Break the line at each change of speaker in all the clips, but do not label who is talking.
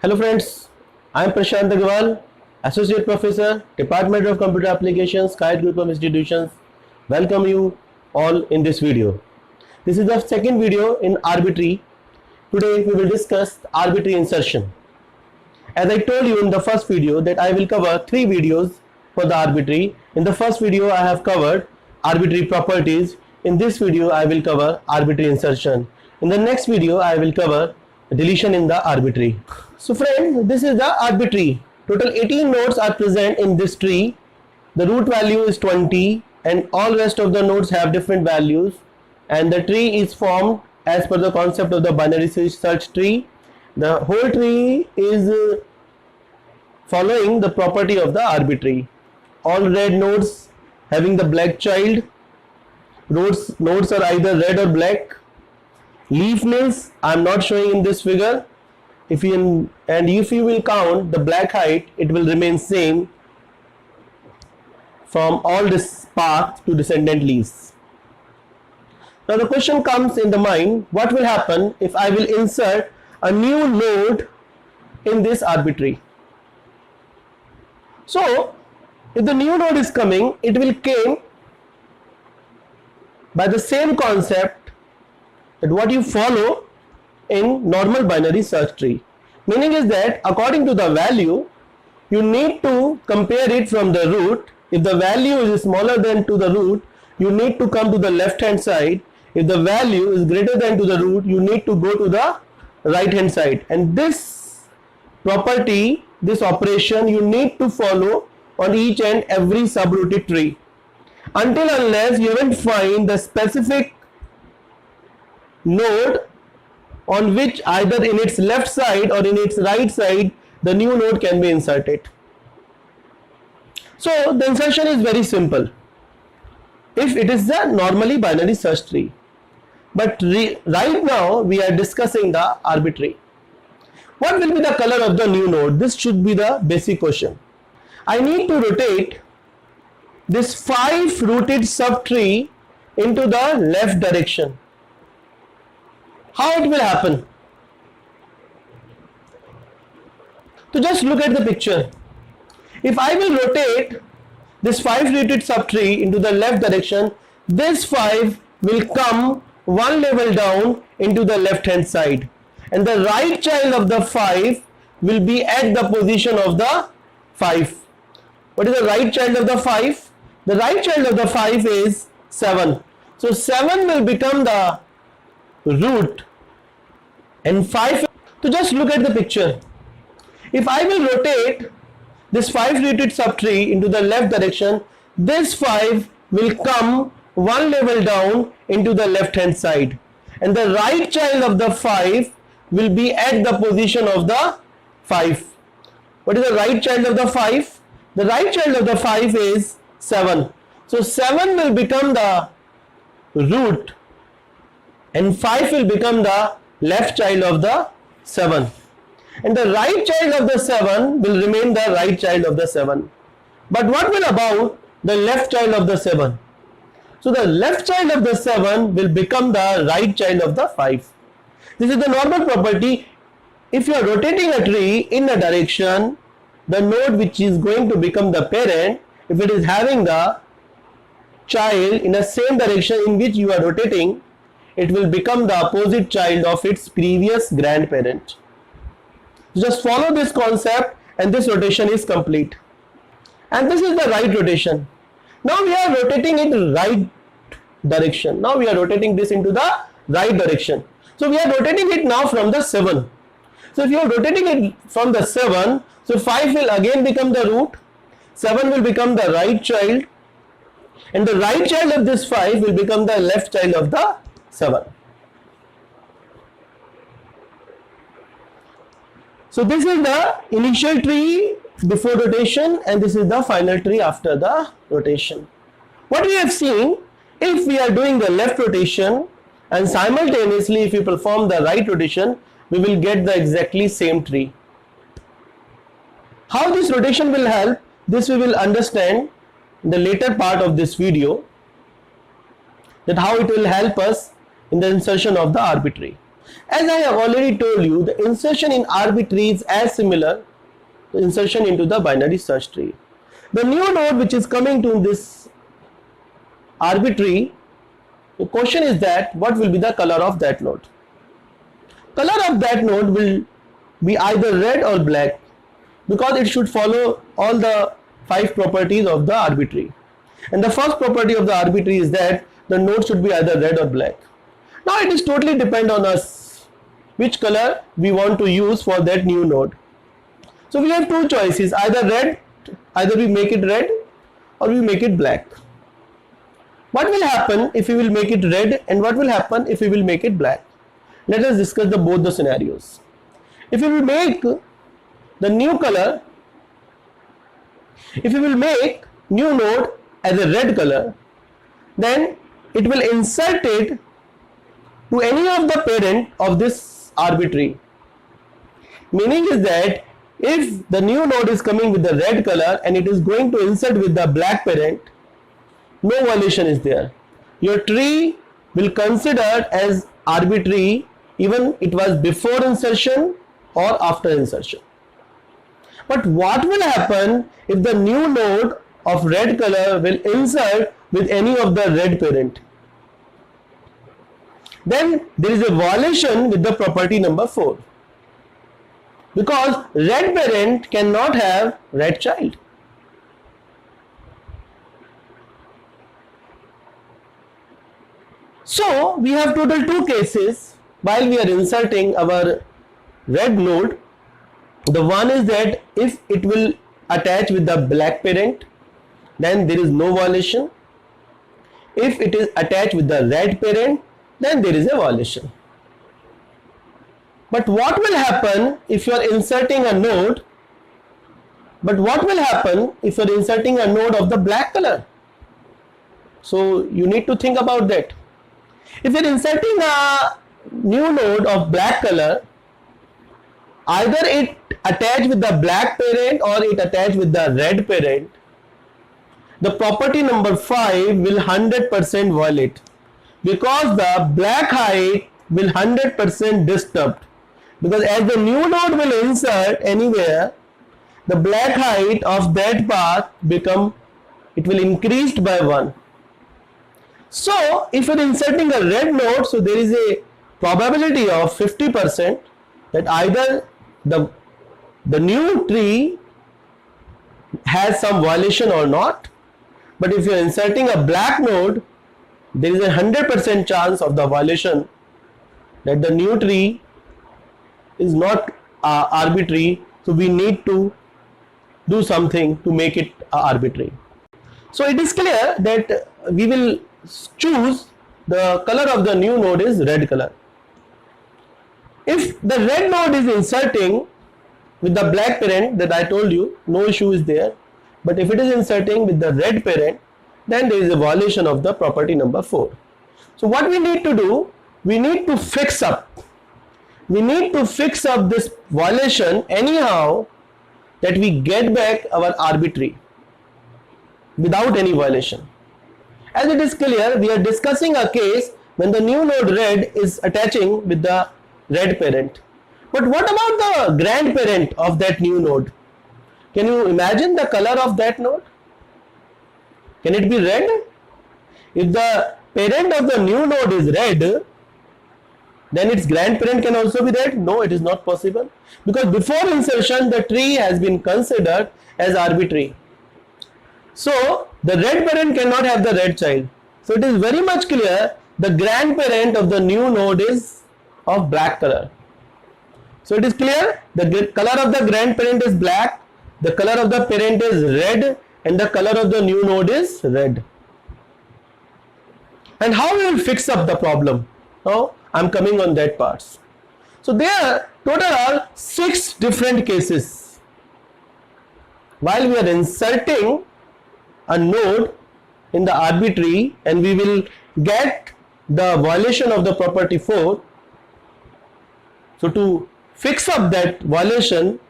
Hello friends, I am Prashant Agarwal, Associate Professor, Department of Computer Applications, Kite Group of Institutions. Welcome you all in this video. This is the second video in arbitrary. Today we will discuss arbitrary insertion. As I told you in the first video that I will cover 3 videos for the arbitrary. In the first video I have covered arbitrary properties. In this video I will cover arbitrary insertion. In the next video I will cover deletion in the arbitrary. So friend, this is the arbitrary. Total 18 nodes are present in this tree. The root value is 20 and all rest of the nodes have different values, and the tree is formed as per the concept of the binary search tree. The whole tree is following the property of the arbitrary. All red nodes having the black child. Nodes are either red or black. Leafness I am not showing in this figure. If you will count the black height, it will remain same from all this path to descendant leaves. Now the question comes in the mind, what will happen if I will insert a new node in this arbitrary? So if the new node is coming, it will come by the same concept that what you follow in normal binary search tree. Meaning is that according to the value, you need to compare it from the root. If the value is smaller than to the root, you need to come to the left hand side. If the value is greater than to the root, you need to go to the right hand side. And this property, this operation, you need to follow on each and every subrooted tree until unless you haven't find the specific node on which either in its left side or in its right side the new node can be inserted. So the insertion is very simple if it is the normally binary search tree. But right now we are discussing the arbitrary. What will be the color of the new node? This should be the basic question. I need to rotate this 5 rooted subtree into the left direction. How it will happen? So just look at the picture. If I will rotate this 5 rooted subtree into the left direction, this 5 will come one level down into the left hand side, and the right child of the 5 will be at the position of the 5. What is the right child of the 5? The right child of the 5 is 7. So 7 will become the root and 5. So just look at the picture. If I will rotate this 5 rooted subtree into the left direction, this 5 will come one level down into the left hand side, and the right child of the 5 will be at the position of the 5. What is the right child of the 5? The right child of the 5 is 7. So 7 will become the root and 5 will become the left child of the 7, and the right child of the 7 will remain the right child of the 7. But what will about the left child of the 7? So the left child of the 7 will become the right child of the 5. This is the normal property. If you are rotating a tree in a direction, the node which is going to become the parent, if it is having the child in the same direction in which you are rotating, it will become the opposite child of its previous grandparent. Just follow this concept and this rotation is complete. And this is the right rotation. Now we are rotating in right direction. Now we are rotating this into the right direction. So we are rotating it now from the 7. So if you are rotating it from the 7, so 5 will again become the root, 7 will become the right child, and the right child of this 5 will become the left child of the 7. So this is the initial tree before rotation, and this is the final tree after the rotation. What we have seen, if we are doing the left rotation and simultaneously if we perform the right rotation, we will get the exactly same tree. How this rotation will help, this we will understand in the later part of this video, that how it will help us in the insertion of the arbitrary. As I have already told you, the insertion in RB tree is as similar to insertion into the binary search tree. The new node which is coming to this RB tree, the question is that what will be the color of that node? Color of that node will be either red or black, because it should follow all the 5 properties of the RB tree. And the first property of the RB tree is that the node should be either red or black. Now it is totally depend on us which color we want to use for that new node. So we have two choices, either we make it red or we make it black. What will happen if we will make it red, and what will happen if we will make it black? Let us discuss both the scenarios. If we will make the new color, if we will make new node as a red color, then it will insert it to any of the parent of this RB tree. Meaning is that if the new node is coming with the red color and it is going to insert with the black parent, no violation is there. Your tree will consider as RB tree even it was before insertion or after insertion. But what will happen if the new node of red color will insert with any of the red parent? Then there is a violation with the property number 4, because red parent cannot have red child. So we have total 2 cases while we are inserting our red node. The one is that if it will attach with the black parent, then there is no violation. If it is attached with the red parent, then there is a violation. But what will happen if you are inserting a node? But what will happen if you are inserting a node of the black color? So you need to think about that. If you are inserting a new node of black color, either it attached with the black parent or it attached with the red parent, the property number 5 will 100% violate, because the black height will 100% disturbed, because as the new node will insert anywhere, the black height of that path it will increased by 1. So if you are inserting a red node, so there is a probability of 50% that either the new tree has some violation or not. But if you are inserting a black node, there is a 100% chance of the violation, that the new tree is not arbitrary. So we need to do something to make it arbitrary. So it is clear that we will choose the color of the new node is red color. If the red node is inserting with the black parent, that I told you, no issue is there. But if it is inserting with the red parent, then there is a violation of the property number 4. So what we need to do, we need to fix up. We need to fix up this violation anyhow, that we get back our arbitrary without any violation. As it is clear, we are discussing a case when the new node red is attaching with the red parent. But what about the grandparent of that new node? Can you imagine the color of that node? Can it be red? If the parent of the new node is red, then its grandparent can also be red? No, it is not possible, because before insertion the tree has been considered as arbitrary. So the red parent cannot have the red child. So it is very much clear the grandparent of the new node is of black color. So it is clear the color of the grandparent is black, the color of the parent is red, and the color of the new node is red. And how we will fix up the problem? Now I am coming on that parts. So there total are 6 different cases. While we are inserting a node in the RB tree and we will get the violation of the property 4. So to fix up that violation,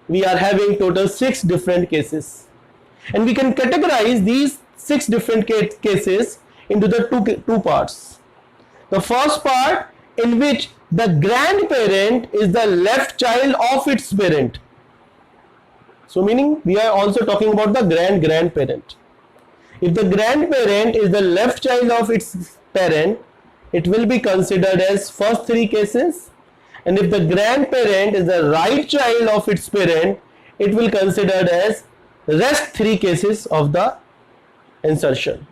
we are having total 6 different cases, and we can categorize these 6 different cases into the two parts. The first part, in which the grandparent is the left child of its parent. So meaning we are also talking about the grandparent. If the grandparent is the left child of its parent, it will be considered as first three cases. And if the grandparent is the right child of its parent, it will considered as rest three cases of the insertion.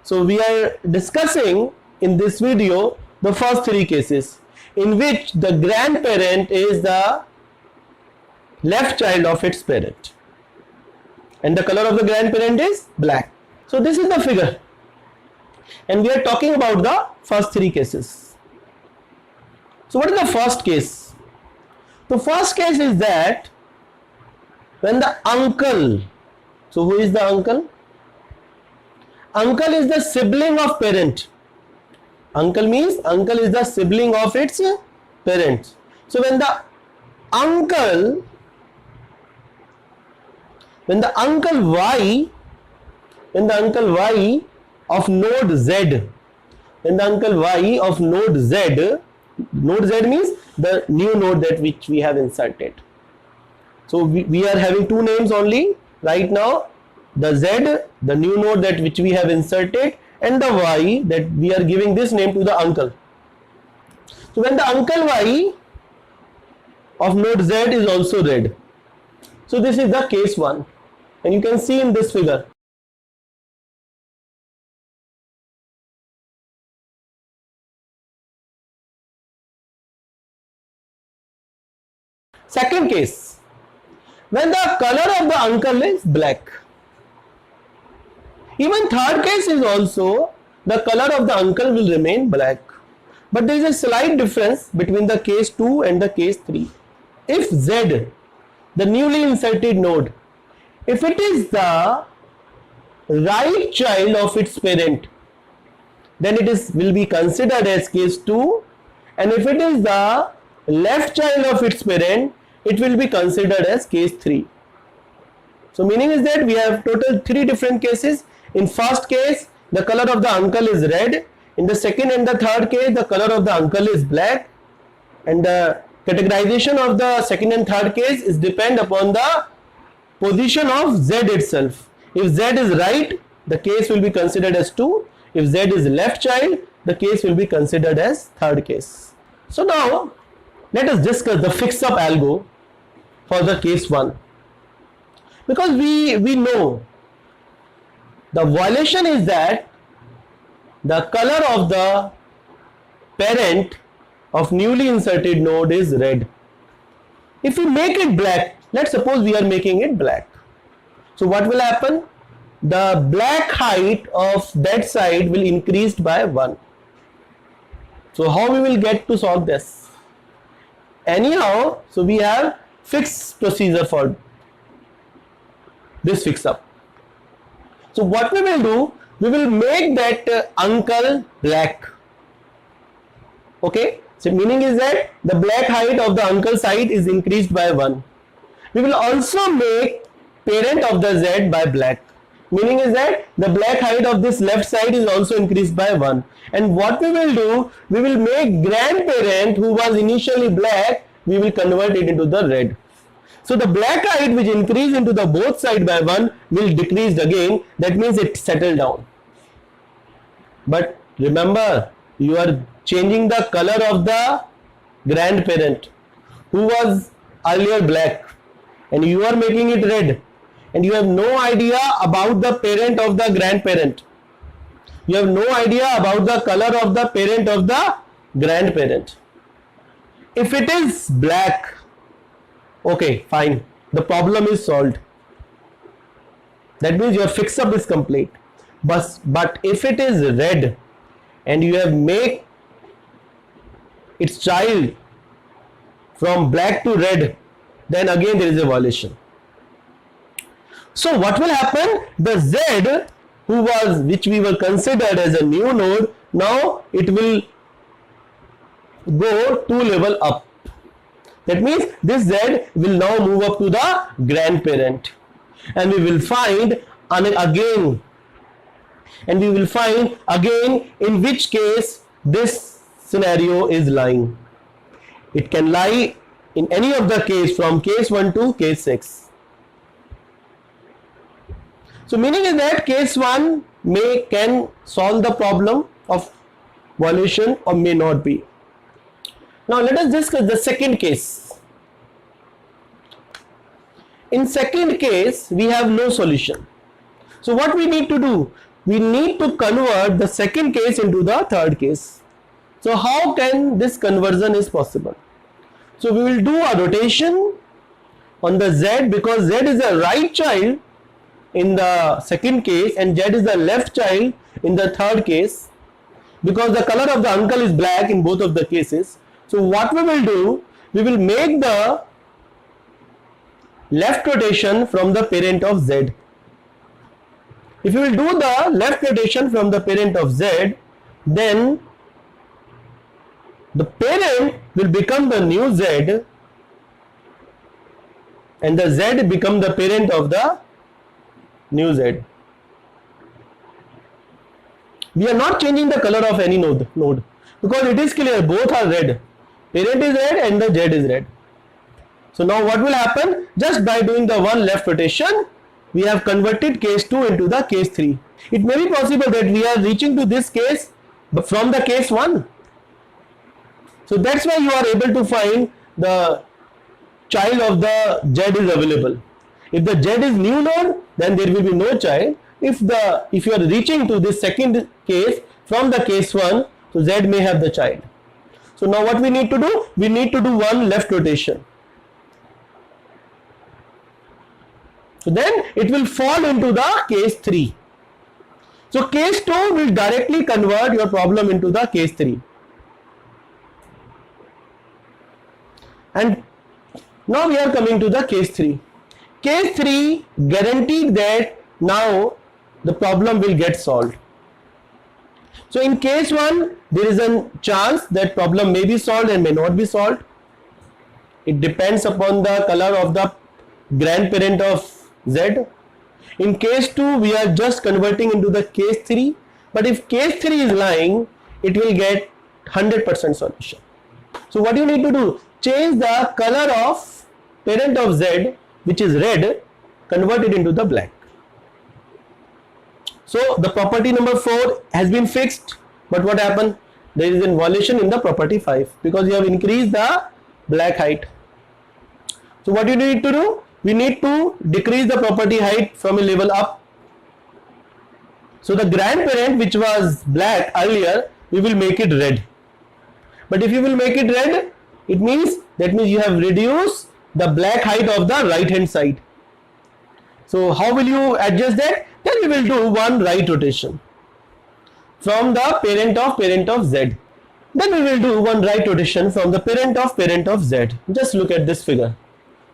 So we are discussing in this video the first three cases in which the grandparent is the left child of its parent and the color of the grandparent is black. So this is the figure and we are talking about the first three cases. So what is the first case? The first case is that when the uncle, so who is the uncle? Uncle is the sibling of parent. Uncle means uncle is the sibling of its parents. So when the uncle Y of node Z, node Z means the new node that which we have inserted. So we are having two names only right now, the Z, the new node that which we have inserted, and the Y that we are giving this name to the uncle. So when the uncle Y of node Z is also red. So this is the case 1 and you can see in this figure. Second case, when the color of the uncle is black. Even third case is also the color of the uncle will remain black. But there is a slight difference between the case 2 and the case 3. If Z, the newly inserted node, if it is the right child of its parent, then it will be considered as case 2, and if it is the left child of its parent, it will be considered as case 3. So meaning is that we have total 3 different cases. In first case, the color of the uncle is red. In the second and the third case, the color of the uncle is black. And the categorization of the second and third case is depend upon the position of Z itself. If Z is right, the case will be considered as 2. If Z is left child, the case will be considered as third case. So now, let us discuss the fix-up algo for the case 1. Because we know the violation is that the color of the parent of newly inserted node is red. If we make it black, let's suppose we are making it black. So what will happen? The black height of that side will increase by 1. So how we will get to solve this? Anyhow, so we have fixed procedure for this fix up. So what we will do, we will make that uncle black. Okay, so meaning is that the black height of the uncle side is increased by 1. We will also make parent of the Z by black. Meaning is that the black height of this left side is also increased by 1. And what we will do, we will make grandparent who was initially black, we will convert it into the red. So the black height which increased into the both side by 1 will decrease again. That means it settled down. But remember, you are changing the color of the grandparent who was earlier black and you are making it red, and you have no idea about the parent of the grandparent. You have no idea about the color of the parent of the grandparent. If it is black, okay, fine, the problem is solved. That means your fix up is complete. But if it is red and you have made its child from black to red, then again there is a violation. So what will happen? The Z which we were considered as a new node, now it will go 2 level up. That means this Z will now move up to the grandparent, and we will find again in which case this scenario is lying. It can lie in any of the case from case 1 to case 6. So meaning is that case 1 can solve the problem of violation or may not be. Now let us discuss the second case. In second case we have no solution. So what we need to do? We need to convert the second case into the third case. So how can this conversion is possible? So we will do a rotation on the Z, because Z is the right child in the second case and Z is the left child in the third case, because the color of the uncle is black in both of the cases. So what we will do, we will make the left rotation from the parent of Z. If you will do the left rotation from the parent of Z, then the parent will become the new Z and the Z become the parent of the new Z. We are not changing the color of any node because it is clear both are red. Parent is red and the Z is red. So now what will happen? Just by doing the one left rotation, we have converted case 2 into the case 3. It may be possible that we are reaching to this case from the case 1. So that's why you are able to find the child of the Z is available. If the Z is new node, then there will be no child. If you are reaching to this second case from the case 1, so Z may have the child. So now what we need to do? We need to do one left rotation. So then it will fall into the case 3. So case 2 will directly convert your problem into the case 3. And now we are coming to the case 3. Case 3 guaranteed that now the problem will get solved. So in case 1, there is a chance that problem may be solved and may not be solved. It depends upon the color of the grandparent of Z. In case 2, we are just converting into the case 3. But if case 3 is lying, it will get 100% solution. So what you need to do? Change the color of parent of Z, which is red, convert it into the black. So the property number 4 has been fixed, but what happened? There is a violation in the property 5 because you have increased the black height. So what you need to do? We need to decrease the property height from a level up. So the grandparent, which was black earlier, we will make it red. But if you will make it red, it means you have reduced the black height of the right hand side. So how will you adjust that? Then we will do one right rotation from the parent of Z. Then we will do one right rotation from the parent of Z. Just look at this figure.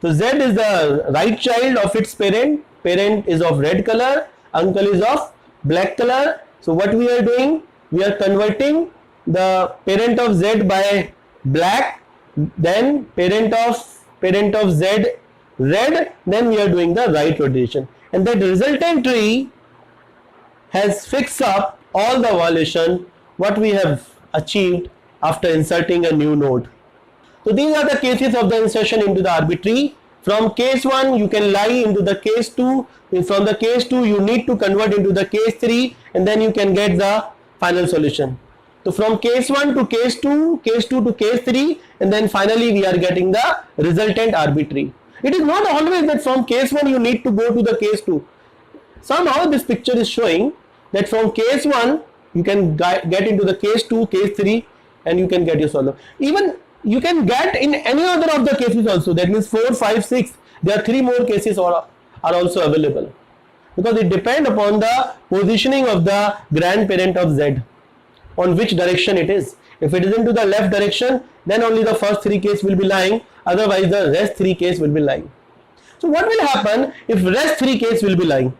So Z is the right child of its parent. Parent is of red color. Uncle is of black color. So what we are doing? We are converting the parent of Z by black. Then parent of Z red. Then we are doing the right rotation. And that resultant tree has fixed up all the violation what we have achieved after inserting a new node. So these are the cases of the insertion into the arbitrary. From case 1 you can lie into the case 2. From the case 2 you need to convert into the case 3 and then you can get the final solution. So from case 1 to case 2 to case 3, and then finally we are getting the resultant arbitrary. It is not always that from case 1 you need to go to the case 2. Somehow this picture is showing that from case 1 you can get into the case 2, case 3 and you can get your solution. Even you can get in any other of the cases also. That means 4, 5, 6. There are 3 more cases are also available. Because it depends upon the positioning of the grandparent of Z. On which direction it is. If it is into the left direction, then only the first 3 cases will be lying. Otherwise the rest 3 cases will be lying. So what will happen if rest 3 cases will be lying?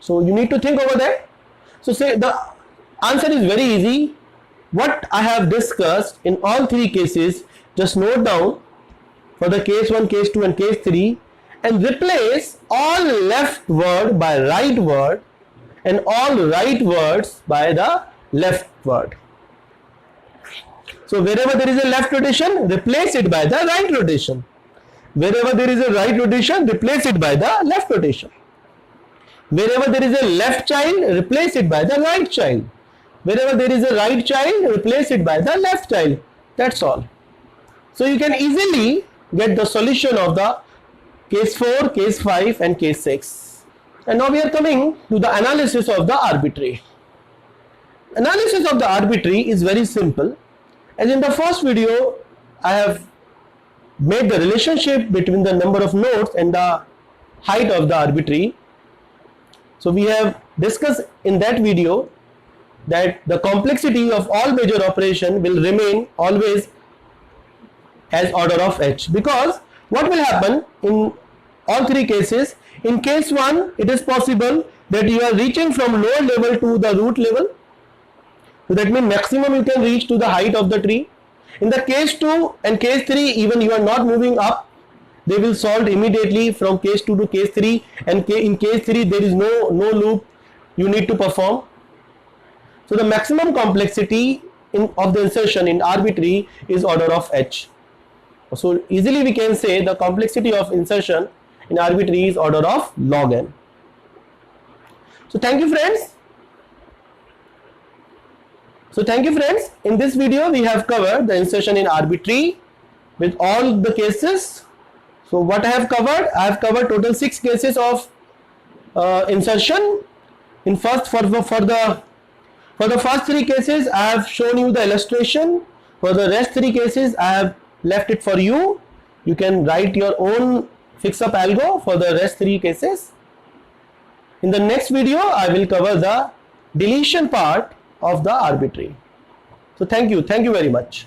So you need to think over that. So say the answer is very easy. What I have discussed in all 3 cases, just note down for the case 1, case 2 and case 3 and replace all left word by right word and all right words by the left word. So wherever there is a left rotation, replace it by the right rotation. Wherever there is a right rotation, replace it by the left rotation. Wherever there is a left child, replace it by the right child. Wherever there is a right child, replace it by the left child. That's all. So you can easily get the solution of the case 4, case 5 and case 6. And now we are coming to the analysis of the arbitrary. Analysis of the arbitrary is very simple. As in the first video, I have made the relationship between the number of nodes and the height of the arbitrary. So we have discussed in that video that the complexity of all major operation will remain always as order of h, because what will happen in all three cases? In case 1, it is possible that you are reaching from lower level to the root level. So that means maximum you can reach to the height of the tree. In the case 2 and case 3, even you are not moving up, they will solve immediately from case 2 to case 3, and in case 3 there is no loop you need to perform. So the maximum complexity of the insertion in arbitrary is order of h. So easily we can say the complexity of insertion in arbitrary is order of log n. So thank you friends. In this video we have covered the insertion in arbitrary with all the cases. So what I have covered? I have covered total 6 cases of insertion. In first for the first 3 cases I have shown you the illustration. For the rest 3 cases I have left it for you. You can write your own fix up algo for the rest 3 cases. In the next video I will cover the deletion part of the arbitrary. So thank you very much.